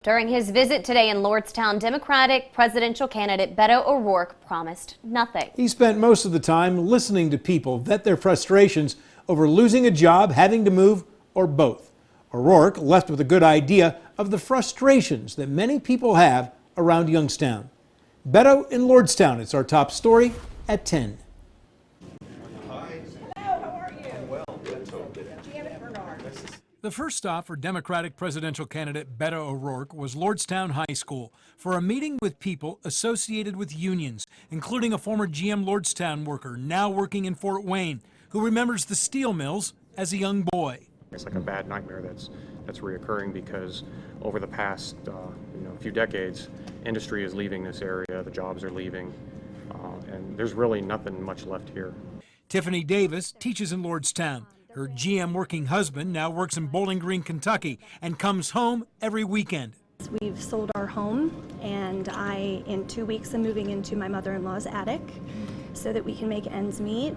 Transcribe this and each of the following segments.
During his visit today in Lordstown, Democratic presidential candidate Beto O'Rourke promised nothing. He spent most of the time listening to people vent their frustrations over losing a job, having to move, or both. O'Rourke left with a good idea of the frustrations that many people have around Youngstown. Beto in Lordstown, it's our top story at 10. The first stop for Democratic presidential candidate Beto O'Rourke was Lordstown High School for a meeting with people associated with unions, including a former GM Lordstown worker now working in Fort Wayne, who remembers the steel mills as a young boy. It's like a bad nightmare that's reoccurring because over the past few decades, industry is leaving this area, the jobs are leaving, and there's really nothing much left here. Tiffany Davis teaches in Lordstown. Her GM working husband now works in Bowling Green, Kentucky, and comes home every weekend. We've sold our home, and in 2 weeks, I'm moving into my mother-in-law's attic so that we can make ends meet.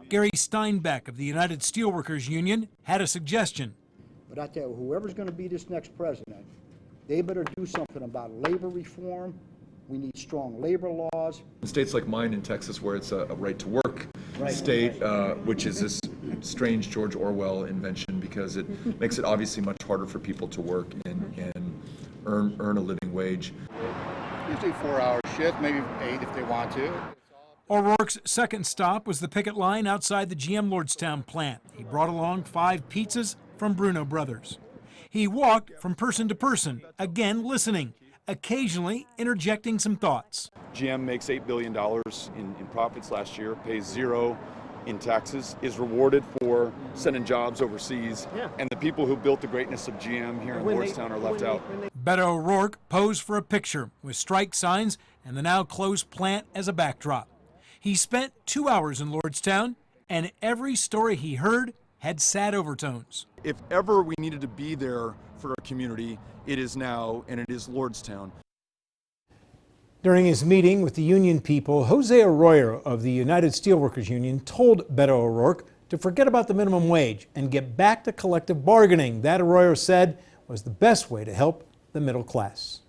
Gary Steinbeck of the United Steelworkers Union had a suggestion. But I tell you, whoever's going to be this next president, they better do something about labor reform. We need strong labor laws. In states like mine in Texas, where it's a right to work state, which is this strange George Orwell invention because it makes it obviously much harder for people to work and earn a living wage. Usually 4-hour shift, maybe 8 if they want to. O'Rourke's second stop was the picket line outside the GM Lordstown plant. He brought along 5 pizzas from Bruno Brothers. He walked from person to person, again listening, occasionally interjecting some thoughts. GM makes $8 billion in profits last year, pays 0 in taxes, is rewarded for sending jobs overseas, and the people who built the greatness of GM here in Lordstown are left out. Beto O'Rourke posed for a picture with strike signs and the now closed plant as a backdrop. He spent 2 hours in Lordstown, and every story he heard had sad overtones. If ever we needed to be there for our community, it is now, and it is Lordstown. During his meeting with the union people, Jose Arroyo of the United Steelworkers Union told Beto O'Rourke to forget about the minimum wage and get back to collective bargaining. That, Arroyo said, was the best way to help the middle class.